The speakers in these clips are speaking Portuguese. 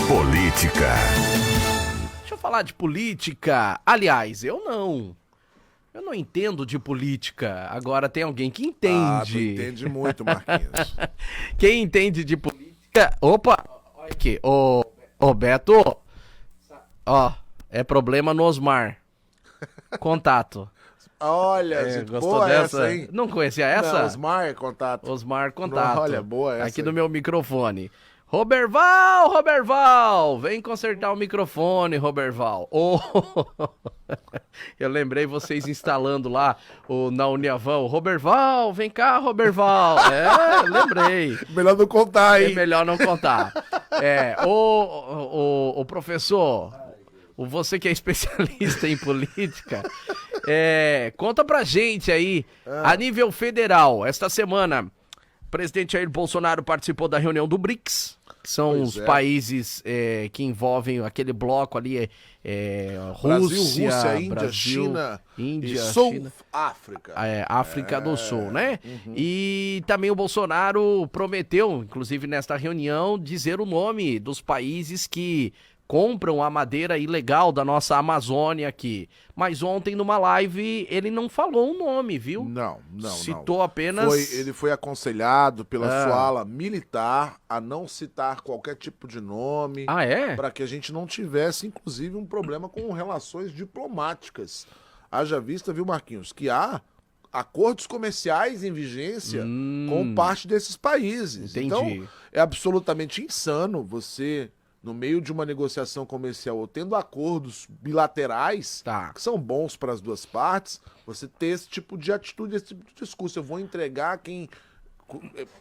Política. Deixa eu falar de política. Aliás, eu não entendo de política. Agora tem alguém que entende. Tu entende muito, Marquinhos. Quem entende de política... Opa, olha aqui. Ô Beto. Ó, é problema no Osmar. Contato. Olha, gente, gostou boa dessa? essa, hein? Não conhecia essa? Não, Osmar, contato. Osmar, contato. Olha, boa essa. Aqui do meu microfone. Roberval, vem consertar o microfone, Roberval. Eu lembrei vocês instalando lá na Uniavan. Roberval, vem cá, Roberval. Lembrei. Melhor não contar, hein? É melhor não contar. O professor, você que é especialista em política, conta pra gente aí, a nível federal, esta semana, o presidente Jair Bolsonaro participou da reunião do BRICS, que são os países que envolvem aquele bloco ali, Brasil, Rússia, Índia, China Índia, e Sul China. África. África do Sul, né? Uhum. E também o Bolsonaro prometeu, inclusive nesta reunião, dizer o nome dos países que compram a madeira ilegal da nossa Amazônia aqui. Mas ontem, numa live, ele não falou o nome, viu? Não. Citou apenas... Ele foi aconselhado pela sua ala militar a não citar qualquer tipo de nome. Ah, é? Para que a gente não tivesse, inclusive, um problema com relações diplomáticas. Haja vista, viu, Marquinhos, que há acordos comerciais em vigência com parte desses países. Entendi. Então, é absolutamente insano você, no meio de uma negociação comercial ou tendo acordos bilaterais, que são bons para as duas partes, você ter esse tipo de atitude, esse tipo de discurso. Eu vou entregar quem...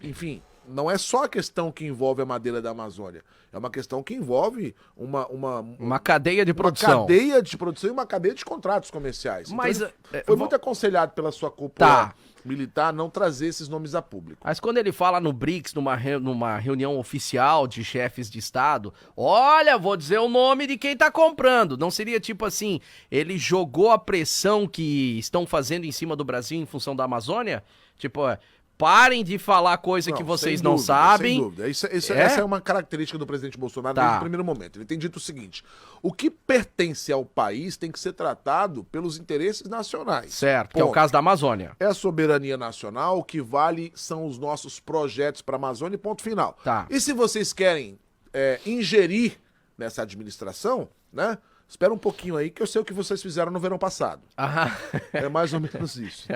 Enfim, não é só a questão que envolve a madeira da Amazônia. É uma questão que envolve uma cadeia de produção. Uma cadeia de produção e uma cadeia de contratos comerciais. Mas então, foi muito aconselhado pela sua cúpula militar não trazer esses nomes a público. Mas quando ele fala no BRICS, numa reunião oficial de chefes de Estado, olha, vou dizer o nome de quem tá comprando. Não seria tipo assim, ele jogou a pressão que estão fazendo em cima do Brasil em função da Amazônia? Tipo, parem de falar coisa que vocês não sabem. Sem dúvida. Essa é uma característica do presidente Bolsonaro desde o primeiro momento. Ele tem dito o seguinte: o que pertence ao país tem que ser tratado pelos interesses nacionais. Certo, que é o caso da Amazônia. É a soberania nacional, o que vale são os nossos projetos para a Amazônia e ponto final. E se vocês querem ingerir nessa administração, né? Espera um pouquinho aí, que eu sei o que vocês fizeram no verão passado. É mais ou menos isso.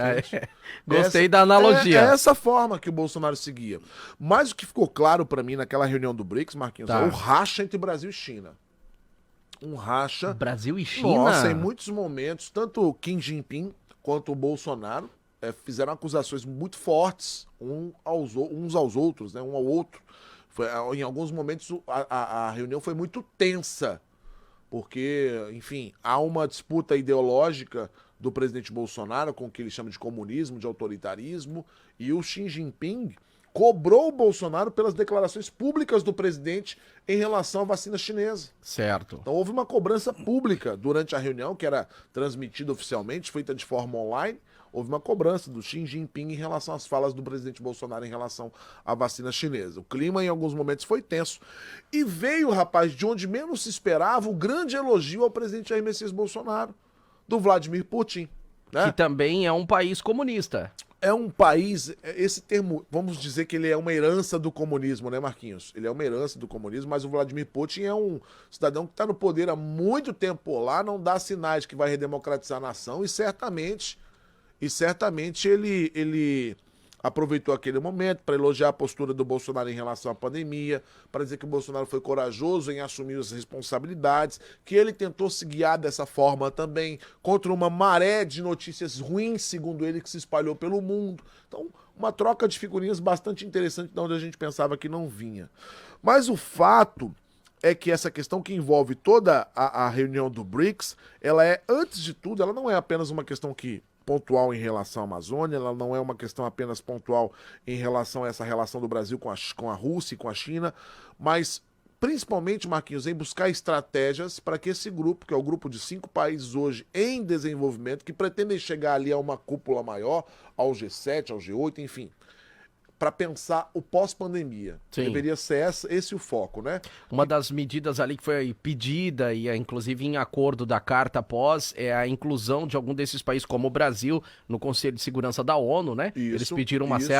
Gostei da analogia. É essa forma que o Bolsonaro seguia. Mas o que ficou claro pra mim naquela reunião do BRICS, Marquinhos, é o racha entre Brasil e China. Um racha... Brasil e China? Nossa, em muitos momentos, tanto o Kim Jinping quanto o Bolsonaro fizeram acusações muito fortes uns aos outros, né? Um ao outro. Em alguns momentos a reunião foi muito tensa. Porque, enfim, há uma disputa ideológica do presidente Bolsonaro com o que ele chama de comunismo, de autoritarismo, e o Xi Jinping cobrou o Bolsonaro pelas declarações públicas do presidente em relação à vacina chinesa. Certo. Então houve uma cobrança pública durante a reunião, que era transmitida oficialmente, feita de forma online. Houve uma cobrança do Xi Jinping em relação às falas do presidente Bolsonaro em relação à vacina chinesa. O clima, em alguns momentos, foi tenso. E veio, rapaz, de onde menos se esperava, o grande elogio ao presidente Jair Messias Bolsonaro, do Vladimir Putin. Né? Que também é um país comunista. É um país, esse termo, vamos dizer que ele é uma herança do comunismo, né, Marquinhos? Ele é uma herança do comunismo, mas o Vladimir Putin é um cidadão que está no poder há muito tempo por lá, não dá sinais que vai redemocratizar a nação e certamente ele aproveitou aquele momento para elogiar a postura do Bolsonaro em relação à pandemia, para dizer que o Bolsonaro foi corajoso em assumir as responsabilidades, que ele tentou se guiar dessa forma também contra uma maré de notícias ruins, segundo ele, que se espalhou pelo mundo. Então, uma troca de figurinhas bastante interessante de onde a gente pensava que não vinha. Mas o fato é que essa questão que envolve toda a reunião do BRICS, ela é, antes de tudo, ela não é apenas uma questão pontual em relação à Amazônia, ela não é uma questão apenas pontual em relação a essa relação do Brasil com a Rússia e com a China, mas principalmente, Marquinhos, em buscar estratégias para que esse grupo, que é o grupo de 5 países hoje em desenvolvimento, que pretendem chegar ali a uma cúpula maior, ao G7, ao G8, enfim, para pensar o pós-pandemia. Sim. Deveria ser esse o foco, né? Uma das medidas ali que foi pedida e inclusive em acordo da carta pós é a inclusão de algum desses países, como o Brasil, no Conselho de Segurança da ONU, né? Isso, Eles pediram uma isso.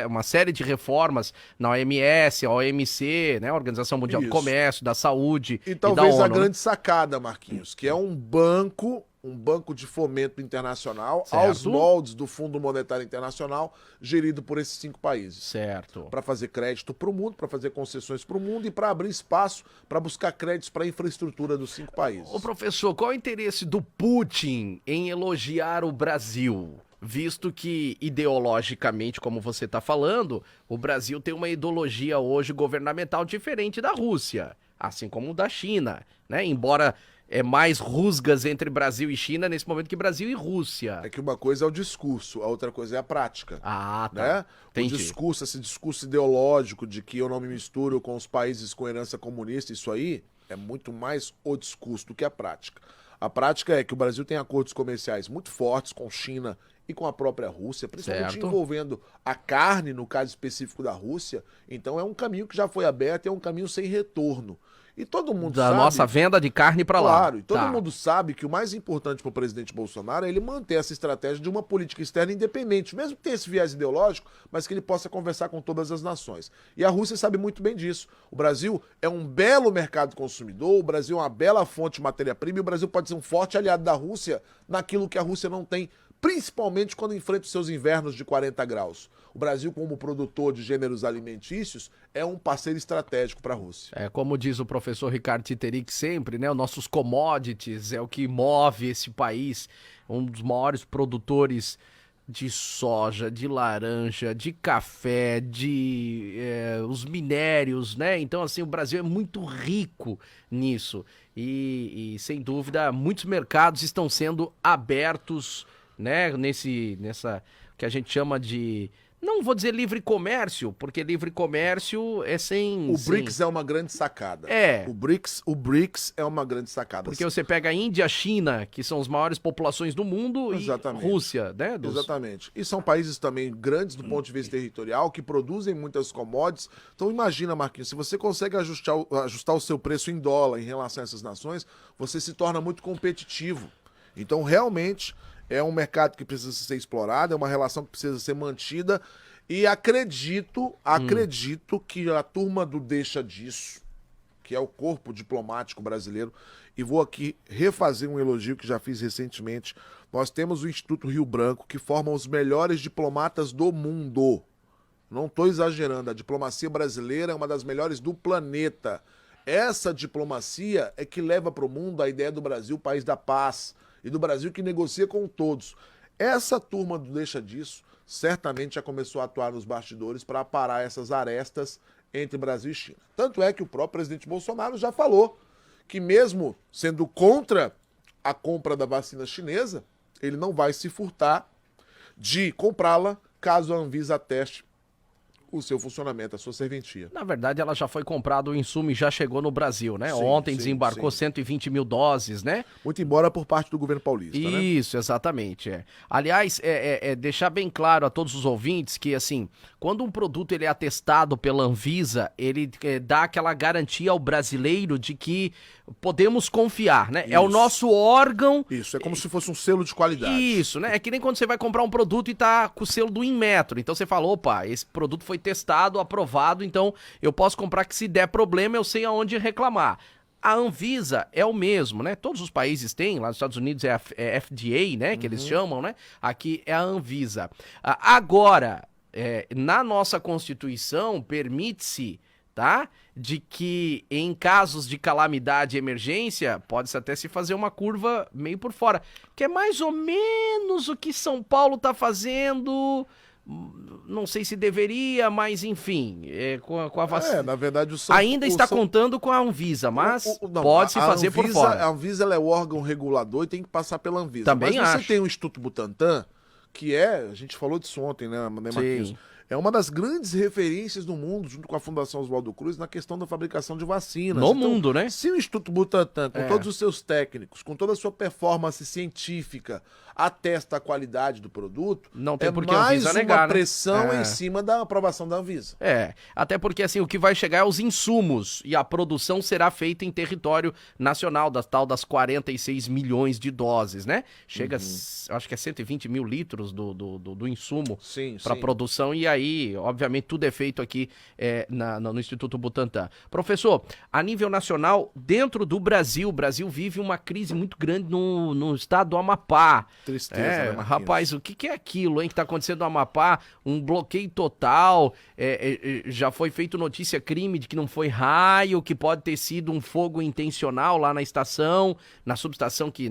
uma série de reformas na OMS, a OMC, né? A Organização Mundial do Isso. Comércio, da Saúde E e da talvez ONU, a né? grande sacada, Marquinhos, que é um banco de fomento internacional aos Certo. moldes do Fundo Monetário Internacional, gerido por esses 5 países. Certo. Para fazer crédito para o mundo, para fazer concessões para o mundo e para abrir espaço para buscar créditos para a infraestrutura dos 5 países. Ô professor, qual é o interesse do Putin em elogiar o Brasil? Visto que, ideologicamente, como você está falando, o Brasil tem uma ideologia hoje governamental diferente da Rússia, assim como da China, né? Embora é mais rusgas entre Brasil e China nesse momento que Brasil e Rússia. É que uma coisa é o discurso, a outra coisa é a prática. Ah, tá. Né? O Entendi. discurso, esse discurso ideológico de que eu não me misturo com os países com herança comunista, isso aí é muito mais o discurso do que a prática. A prática é que o Brasil tem acordos comerciais muito fortes com China e com a própria Rússia, principalmente Certo. envolvendo a carne, no caso específico da Rússia. Então é um caminho que já foi aberto e é um caminho sem retorno. E todo mundo Da sabe... nossa venda de carne pra lá. Claro, e todo Tá. mundo sabe que o mais importante para o presidente Bolsonaro é ele manter essa estratégia de uma política externa independente, mesmo que tenha esse viés ideológico, mas que ele possa conversar com todas as nações. E a Rússia sabe muito bem disso. O Brasil é um belo mercado consumidor, o Brasil é uma bela fonte de matéria-prima e o Brasil pode ser um forte aliado da Rússia naquilo que a Rússia não tem, principalmente quando enfrenta os seus invernos de 40 graus. O Brasil, como produtor de gêneros alimentícios, é um parceiro estratégico para a Rússia. É, como diz o professor Ricardo Titteric sempre, né? Os nossos commodities é o que move esse país. Um dos maiores produtores de soja, de laranja, de café, os minérios, né? Então, assim, o Brasil é muito rico nisso. E sem dúvida, muitos mercados estão sendo abertos, né? Nessa que a gente chama de... Não vou dizer livre comércio, porque livre comércio é sem... O BRICS é uma grande sacada. É. O BRICS é uma grande sacada. Porque você pega a Índia, a China, que são as maiores populações do mundo, Exatamente. e Rússia, né? Exatamente. E são países também grandes do ponto de vista territorial, que produzem muitas commodities. Então imagina, Marquinhos, se você consegue ajustar o seu preço em dólar em relação a essas nações, você se torna muito competitivo. Então realmente é um mercado que precisa ser explorado, é uma relação que precisa ser mantida. E acredito que a turma do Deixa Disso, que é o corpo diplomático brasileiro, e vou aqui refazer um elogio que já fiz recentemente. Nós temos o Instituto Rio Branco, que forma os melhores diplomatas do mundo. Não estou exagerando, a diplomacia brasileira é uma das melhores do planeta. Essa diplomacia é que leva para o mundo a ideia do Brasil, país da paz, e do Brasil que negocia com todos. Essa turma do Deixa Disso certamente já começou a atuar nos bastidores para aparar essas arestas entre Brasil e China. Tanto é que o próprio presidente Bolsonaro já falou que mesmo sendo contra a compra da vacina chinesa, ele não vai se furtar de comprá-la caso a Anvisa ateste o seu funcionamento, a sua serventia. Na verdade, ela já foi comprada, o insumo e já chegou no Brasil, né? Sim, Ontem sim, desembarcou sim. 120 mil doses, né? Muito embora por parte do governo paulista, né? Isso, exatamente. Aliás, deixar bem claro a todos os ouvintes que, assim, quando um produto ele é atestado pela Anvisa, ele dá aquela garantia ao brasileiro de que podemos confiar, né? É o Isso. nosso órgão. Isso, é como se fosse um selo de qualidade. Isso, né? É que nem quando você vai comprar um produto e tá com o selo do Inmetro. Então você fala, opa, esse produto foi testado, aprovado, então eu posso comprar que se der problema eu sei aonde reclamar. A Anvisa é o mesmo, né? Todos os países têm, lá nos Estados Unidos é a FDA, né? Que eles chamam, né? Aqui é a Anvisa. Agora, na nossa Constituição, permite-se, tá? De que em casos de calamidade e emergência, pode-se até se fazer uma curva meio por fora. Que é mais ou menos o que São Paulo tá fazendo... Não sei se deveria, mas enfim, com a vacina. Na verdade, Ainda está contando com a Anvisa, mas pode-se fazer por fora. A Anvisa ela é o órgão regulador e tem que passar pela Anvisa. Também mas você acho. tem o Instituto Butantan, que a gente falou disso ontem, né, Marquinhos? Sim. é uma das grandes referências do mundo, junto com a Fundação Oswaldo Cruz, na questão da fabricação de vacinas. No mundo, né? Se o Instituto Butantan, com todos os seus técnicos, com toda a sua performance científica, atesta a qualidade do produto, não tem por que a mais Anvisa uma negar, né? pressão em cima da aprovação da Anvisa. Até porque assim, o que vai chegar é os insumos e a produção será feita em território nacional, das 46 milhões de doses, né? Chega, acho que é 120 mil litros do insumo para produção e aí, obviamente, tudo é feito aqui no Instituto Butantan. Professor, a nível nacional, dentro do Brasil, o Brasil vive uma crise muito grande no estado do Amapá. Tristeza, né, Marquinhos? Rapaz, o que é aquilo, hein, que tá acontecendo no Amapá? Um bloqueio total, já foi feito notícia crime de que não foi raio, que pode ter sido um fogo intencional lá na estação, na subestação que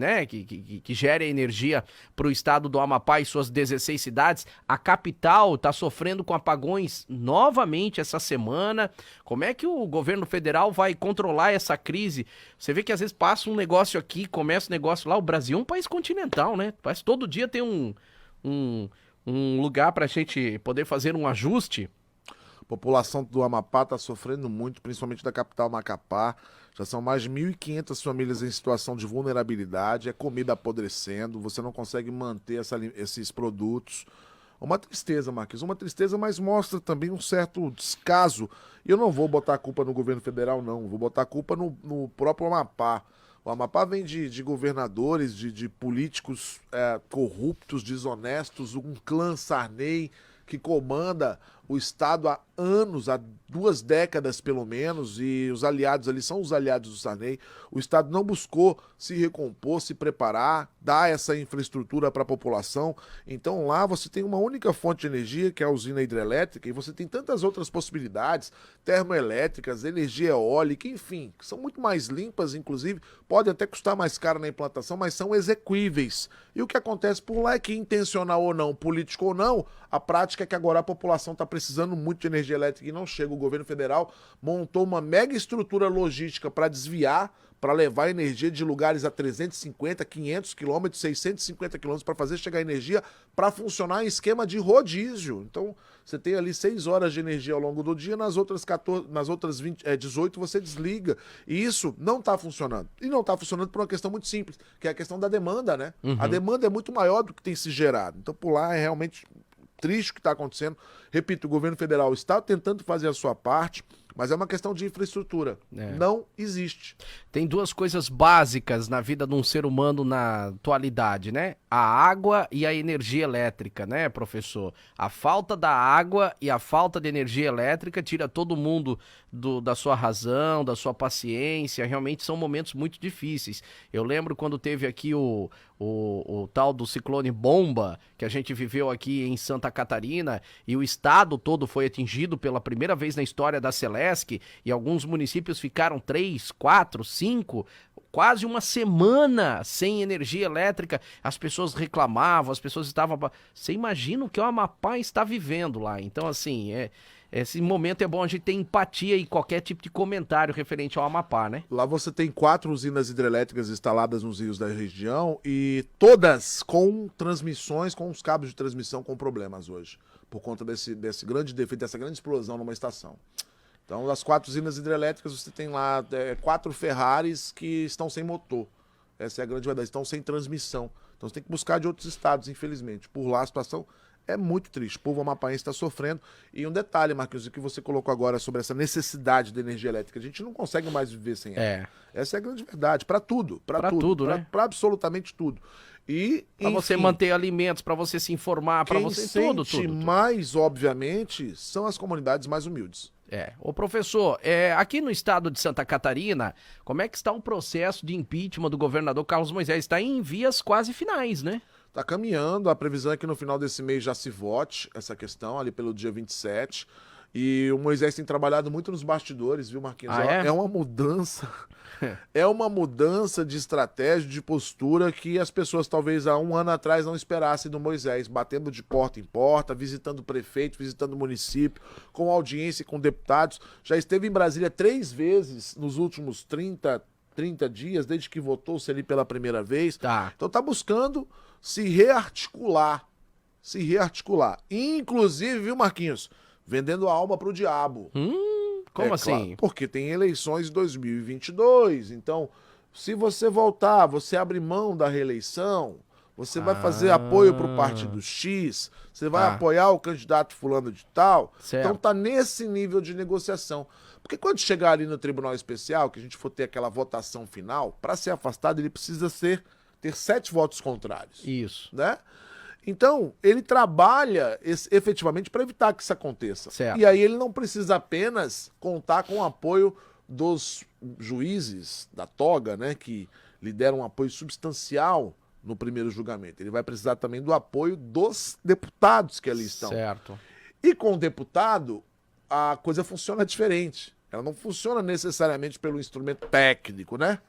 gera energia para o estado do Amapá e suas 16 cidades. A capital está sofrendo com apagões novamente essa semana. Como é que o governo federal vai controlar essa crise? Você vê que às vezes passa um negócio aqui, começa um negócio lá. O Brasil é um país continental, né? Parece que todo dia tem um lugar para a gente poder fazer um ajuste. A população do Amapá está sofrendo muito, principalmente da capital Macapá. Já são mais de 1.500 famílias em situação de vulnerabilidade, é comida apodrecendo, você não consegue manter esses produtos. Uma tristeza, Marquinhos, uma tristeza, mas mostra também um certo descaso. E eu não vou botar a culpa no governo federal, não, vou botar a culpa no próprio Amapá. O Amapá vem de governadores, de políticos corruptos, desonestos, um clã Sarney que comanda o Estado há anos, há 2 décadas pelo menos, e os aliados ali são os aliados do Sarney. O Estado não buscou se recompor, se preparar, dar essa infraestrutura para a população. Então lá você tem uma única fonte de energia, que é a usina hidrelétrica, e você tem tantas outras possibilidades, termoelétricas, energia eólica, enfim, que são muito mais limpas, inclusive, pode até custar mais caro na implantação, mas são exequíveis. E o que acontece por lá é que, intencional ou não, político ou não, a prática é que agora a população está precisando muito de energia elétrica e não chega. O governo federal montou uma mega estrutura logística para desviar, para levar energia de lugares a 350, 500 quilômetros, 650 quilômetros para fazer chegar energia para funcionar em esquema de rodízio. Então, você tem ali 6 horas de energia ao longo do dia, nas outras 18 você desliga. E isso não está funcionando. E não está funcionando por uma questão muito simples, que é a questão da demanda, né? A demanda é muito maior do que tem se gerado. Então, por lá é realmente triste o que está acontecendo. Repito, o governo federal está tentando fazer a sua parte, mas é uma questão de infraestrutura. Não existe. Tem 2 coisas básicas na vida de um ser humano na atualidade, né? A água e a energia elétrica, né, professor? A falta da água e a falta de energia elétrica tira todo mundo da sua razão, da sua paciência. Realmente são momentos muito difíceis. Eu lembro quando teve aqui o tal do ciclone Bomba, que a gente viveu aqui em Santa Catarina, e o estado todo foi atingido pela primeira vez na história da Celesc, e alguns municípios ficaram 3, 4, 5, quase uma semana sem energia elétrica. As pessoas reclamavam, as pessoas estavam... Você imagina o que o Amapá está vivendo lá. Então, assim, esse momento é bom a gente ter empatia e qualquer tipo de comentário referente ao Amapá, né? Lá você tem 4 usinas hidrelétricas instaladas nos rios da região e todas com transmissões, com os cabos de transmissão com problemas hoje, por conta desse grande defeito, dessa grande explosão numa estação. Então, das 4 usinas hidrelétricas, você tem lá 4 Ferraris que estão sem motor. Essa é a grande verdade, estão sem transmissão. Então, você tem que buscar de outros estados, infelizmente. Por lá, a situação é muito triste. O povo amapaense está sofrendo. E um detalhe, Marquinhos, o que você colocou agora sobre essa necessidade de energia elétrica. A gente não consegue mais viver sem ela. Essa é a grande verdade. Para tudo. Para tudo, né? Para absolutamente tudo. E, para você manter alimentos, para você se informar, para você tudo. Mais, obviamente, são as comunidades mais humildes. Ô professor, aqui no estado de Santa Catarina, como é que está o processo de impeachment do governador Carlos Moisés? Está em vias quase finais, né? Está caminhando, a previsão é que no final desse mês já se vote essa questão, ali pelo dia 27. E o Moisés tem trabalhado muito nos bastidores, viu, Marquinhos? É uma mudança, é uma mudança de estratégia, de postura que as pessoas talvez há um ano atrás não esperassem do Moisés, batendo de porta em porta, visitando o prefeito, visitando o município, com audiência e com deputados. Já esteve em Brasília 3 vezes nos últimos 30 dias, desde que votou-se ali pela primeira vez. Tá. Então está buscando se rearticular, se rearticular. Inclusive, viu, Marquinhos? Vendendo a alma pro diabo. Como assim? Claro, porque tem eleições em 2022. Então, se você voltar, você abre mão da reeleição, você vai fazer apoio pro partido X, você vai apoiar o candidato fulano de tal. Certo. Então tá nesse nível de negociação. Porque quando chegar ali no Tribunal Especial, que a gente for ter aquela votação final, para ser afastado, ele precisa ter 7 votos contrários. Isso. Né? Então, ele trabalha efetivamente para evitar que isso aconteça. Certo. E aí ele não precisa apenas contar com o apoio dos juízes da toga, né, que lhe deram um apoio substancial no primeiro julgamento. Ele vai precisar também do apoio dos deputados que ali estão. Certo. E com o deputado, a coisa funciona diferente. Ela não funciona necessariamente pelo instrumento técnico, né?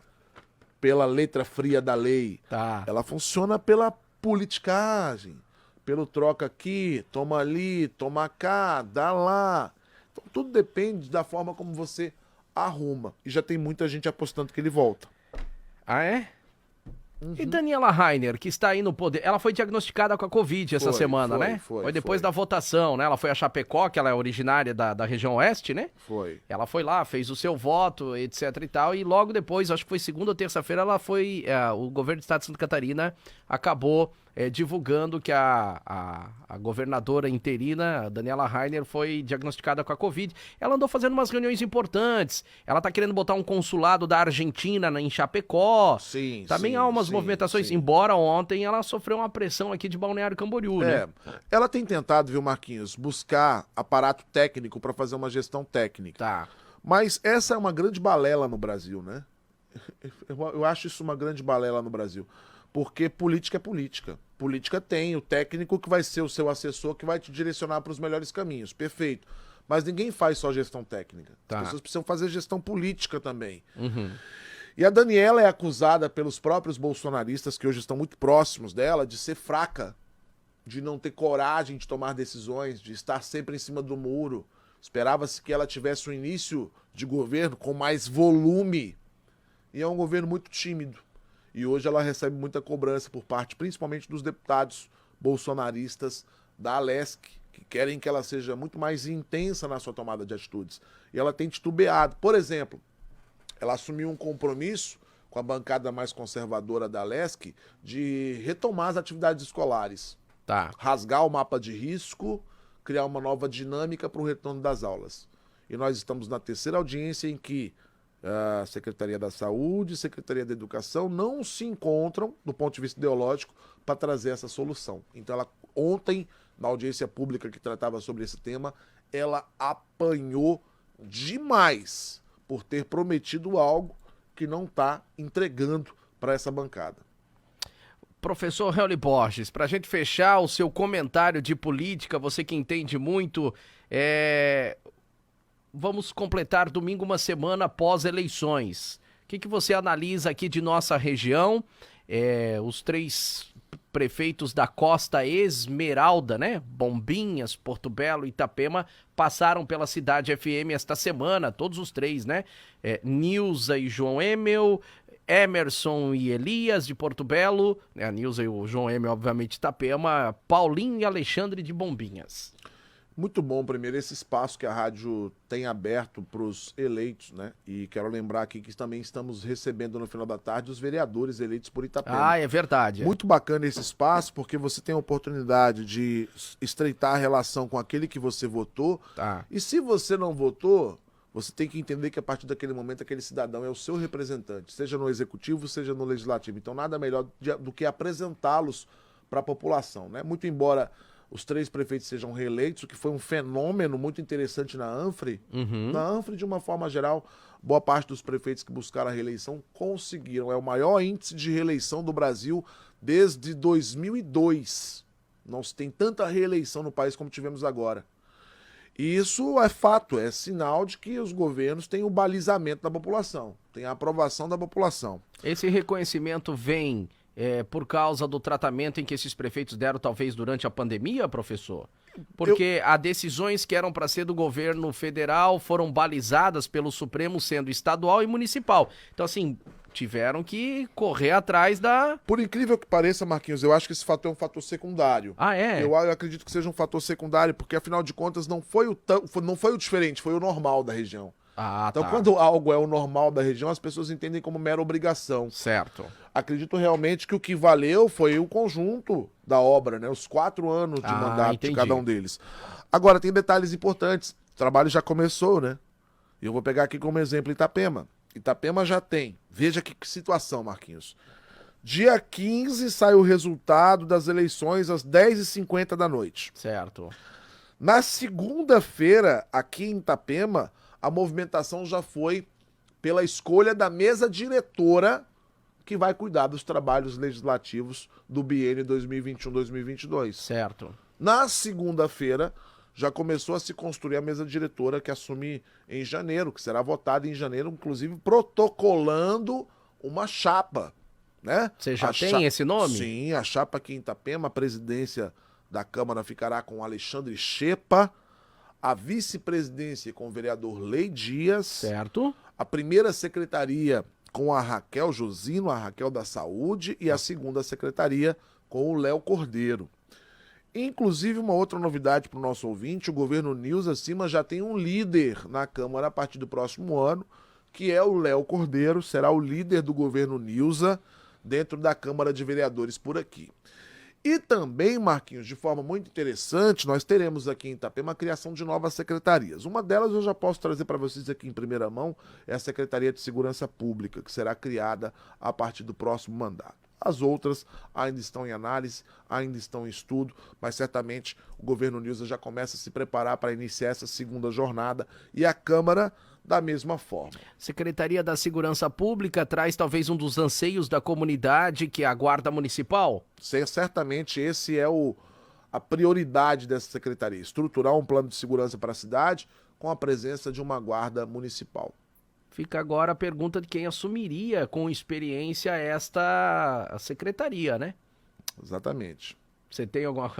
Pela letra fria da lei. Tá. Ela funciona pela politicagem, pelo troca aqui, toma ali, toma cá, dá lá. Então, tudo depende da forma como você arruma. E já tem muita gente apostando que ele volta. Ah, é? E Daniela Rainer, que está aí no poder, ela foi diagnosticada com a Covid essa semana, né? Foi depois da votação, né? Ela foi a Chapecó, que ela é originária da região oeste, né? Foi. Ela foi lá, fez o seu voto, etc e tal, e logo depois, acho que foi segunda ou terça-feira, ela foi, o governo do estado de Santa Catarina acabou divulgando que a governadora interina, a Daniela Rainer, foi diagnosticada com a Covid. Ela andou fazendo umas reuniões importantes, ela tá querendo botar um consulado da Argentina em Chapecó. Sim, Também há umas movimentações, embora ontem ela sofreu uma pressão aqui de Balneário Camboriú, né? Ela tem tentado, viu, Marquinhos, buscar aparato técnico para fazer uma gestão técnica. Tá. Mas essa é uma grande balela no Brasil, né? Eu acho isso uma grande balela no Brasil. Porque política é política. Política tem o técnico que vai ser o seu assessor, que vai te direcionar para os melhores caminhos. Perfeito. Mas ninguém faz só gestão técnica. Tá. As pessoas precisam fazer gestão política também. E a Daniela é acusada pelos próprios bolsonaristas, que hoje estão muito próximos dela, de ser fraca, de não ter coragem de tomar decisões, de estar sempre em cima do muro. Esperava-se que ela tivesse um início de governo com mais volume. E é um governo muito tímido. E hoje ela recebe muita cobrança por parte, principalmente dos deputados bolsonaristas da Alesc, que querem que ela seja muito mais intensa na sua tomada de atitudes. E ela tem titubeado. Por exemplo, ela assumiu um compromisso com a bancada mais conservadora da Alesc de retomar as atividades escolares. Tá. Rasgar o mapa de risco, criar uma nova dinâmica para o retorno das aulas. E nós estamos na terceira audiência em que a Secretaria da Saúde e Secretaria da Educação não se encontram, do ponto de vista ideológico, para trazer essa solução. Então, ela, ontem, na audiência pública que tratava sobre esse tema, ela apanhou demais por ter prometido algo que não está entregando para essa bancada. Professor Helly Borges, para a gente fechar o seu comentário de política, você que entende muito, vamos completar domingo uma semana após eleições. O que você analisa aqui de nossa região? Os 3 prefeitos da Costa Esmeralda, né? Bombinhas, Porto Belo e Itapema, passaram pela Cidade FM esta semana, todos os 3, né? Nilza e João Emel, Emerson e Elias de Porto Belo, a Nilza e o João Emel, obviamente, Itapema, Paulinho e Alexandre de Bombinhas. Muito bom, primeiro, esse espaço que a rádio tem aberto para os eleitos, né? E quero lembrar aqui que também estamos recebendo no final da tarde os vereadores eleitos por Itapema. Ah, é verdade. Muito bacana esse espaço, porque você tem a oportunidade de estreitar a relação com aquele que você votou. Tá. E se você não votou, você tem que entender que a partir daquele momento aquele cidadão é o seu representante, seja no executivo, seja no legislativo. Então nada melhor do que apresentá-los para a população, né? Muito embora os 3 prefeitos sejam reeleitos, o que foi um fenômeno muito interessante na Anfre. Na Anfre, de uma forma geral, boa parte dos prefeitos que buscaram a reeleição conseguiram. É o maior índice de reeleição do Brasil desde 2002. Não se tem tanta reeleição no país como tivemos agora. E isso é fato, é sinal de que os governos têm o balizamento da população, têm a aprovação da população. Esse reconhecimento vem por causa do tratamento em que esses prefeitos deram, talvez, durante a pandemia, professor? Porque há decisões que eram para ser do governo federal foram balizadas pelo Supremo, sendo estadual e municipal. Então, assim, tiveram que correr atrás da... Por incrível que pareça, Marquinhos, eu acho que esse fator é um fator secundário. Ah, é? Eu acredito que seja um fator secundário, porque afinal de contas não foi o diferente, foi o normal da região. Ah, Então, tá. quando algo é o normal da região, as pessoas entendem como mera obrigação. Certo. Acredito realmente que o que valeu foi o conjunto da obra, né? Os 4 anos de mandato entendi. de cada um deles. Agora, tem detalhes importantes. O trabalho já começou, né? E eu vou pegar aqui como exemplo Itapema. Itapema já tem. Veja que situação, Marquinhos. Dia 15 sai o resultado das eleições às 10h50 da noite. Certo. Na segunda-feira, aqui em Itapema, a movimentação já foi pela escolha da mesa diretora que vai cuidar dos trabalhos legislativos do biênio 2021-2022. Certo. Na segunda-feira, já começou a se construir a mesa diretora que assume em janeiro, que será votada em janeiro, inclusive protocolando uma chapa, né? Você já tem esse nome? Sim, a chapa aqui em Itapema, a presidência da Câmara ficará com Alexandre Chepa, a vice-presidência com o vereador Lei Dias, Certo. a primeira secretaria com a Raquel Josino, a Raquel da Saúde, e a segunda secretaria com o Léo Cordeiro. Inclusive, uma outra novidade para o nosso ouvinte, o governo Nilza Cima já tem um líder na Câmara a partir do próximo ano, que é o Léo Cordeiro, será o líder do governo Nilza dentro da Câmara de Vereadores por aqui. E também, Marquinhos, de forma muito interessante, nós teremos aqui em Itapema a criação de novas secretarias. Uma delas eu já posso trazer para vocês aqui em primeira mão, é a Secretaria de Segurança Pública, que será criada a partir do próximo mandato. As outras ainda estão em análise, ainda estão em estudo, mas certamente o governo Nilza já começa a se preparar para iniciar essa segunda jornada e a Câmara da mesma forma. Secretaria da Segurança Pública traz talvez um dos anseios da comunidade, que é a Guarda Municipal? Certamente esse é a prioridade dessa secretaria, estruturar um plano de segurança para a cidade com a presença de uma guarda municipal. Fica agora a pergunta de quem assumiria com experiência esta secretaria, né? Exatamente. Você tem alguma...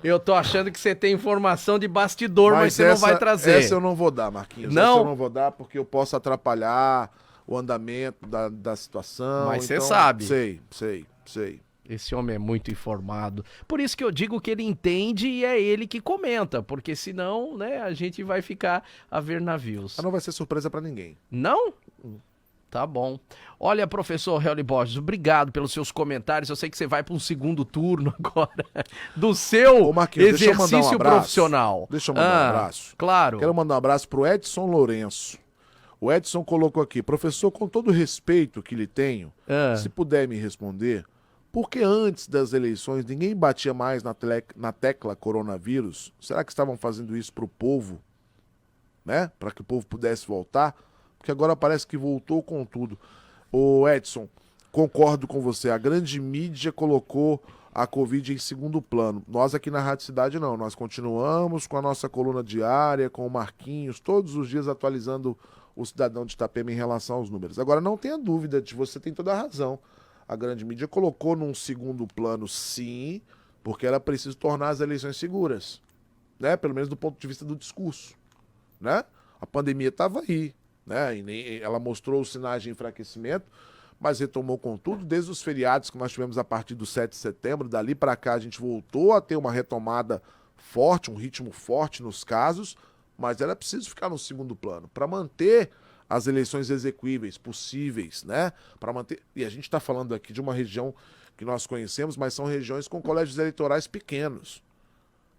eu tô achando que você tem informação de bastidor, mas você não vai trazer. Essa eu não vou dar, Marquinhos. Não? Essa eu não vou dar porque eu posso atrapalhar o andamento da situação. Mas você então, sabe. Sei. Esse homem é muito informado. Por isso que eu digo que ele entende e é ele que comenta, porque senão, né, a gente vai ficar a ver navios. Não vai ser surpresa para ninguém. Não? Tá bom. Olha, professor Helly Borges, obrigado pelos seus comentários. Eu sei que você vai para um segundo turno agora do seu exercício profissional. Deixa eu mandar um abraço. Claro. Quero mandar um abraço pro Edson Lourenço. O Edson colocou aqui, professor, com todo o respeito que lhe tenho, se puder me responder, por que antes das eleições ninguém batia mais na tecla coronavírus? Será que estavam fazendo isso pro povo, né? Para que o povo pudesse voltar? Porque agora parece que voltou com tudo. Ô Edson, concordo com você, a grande mídia colocou a Covid em segundo plano. Nós aqui na Rádio Cidade não, nós continuamos com a nossa coluna diária, com o Marquinhos, todos os dias atualizando o cidadão de Itapema em relação aos números. Agora não tenha dúvida, você tem toda a razão. A grande mídia colocou num segundo plano sim, porque era preciso tornar as eleições seguras, né? Pelo menos do ponto de vista do discurso, né? A pandemia estava aí, né? E ela mostrou os sinais de enfraquecimento, mas retomou com tudo, desde os feriados que nós tivemos a partir do 7 de setembro, dali para cá a gente voltou a ter uma retomada forte, um ritmo forte nos casos, mas era preciso ficar no segundo plano, para manter as eleições execuíveis, possíveis, né? Para manter. E a gente está falando aqui de uma região que nós conhecemos, mas são regiões com colégios eleitorais pequenos.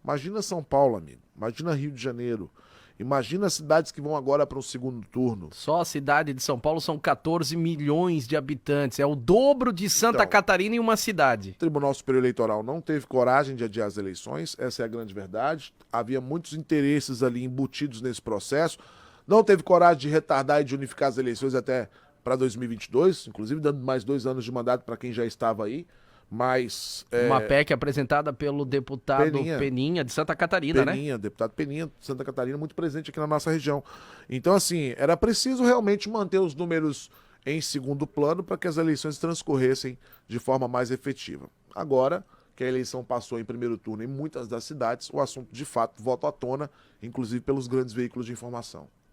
Imagina São Paulo, amigo. Imagina Rio de Janeiro. Imagina as cidades que vão agora para um segundo turno. Só a cidade de São Paulo são 14 milhões de habitantes. É o dobro de Santa Catarina em uma cidade. O Tribunal Superior Eleitoral não teve coragem de adiar as eleições, essa é a grande verdade. Havia muitos interesses ali embutidos nesse processo. Não teve coragem de retardar e de unificar as eleições até para 2022, inclusive dando mais 2 anos de mandato para quem já estava aí. Mas uma PEC apesentada pelo deputado Peninha de Santa Catarina, né? Deputado Peninha de Santa Catarina, muito presente aqui na nossa região. Então, assim, era preciso realmente manter os números em segundo plano para que as eleições transcorressem de forma mais efetiva. Agora que a eleição passou em primeiro turno em muitas das cidades, o assunto de fato volta à tona, inclusive pelos grandes veículos de informação.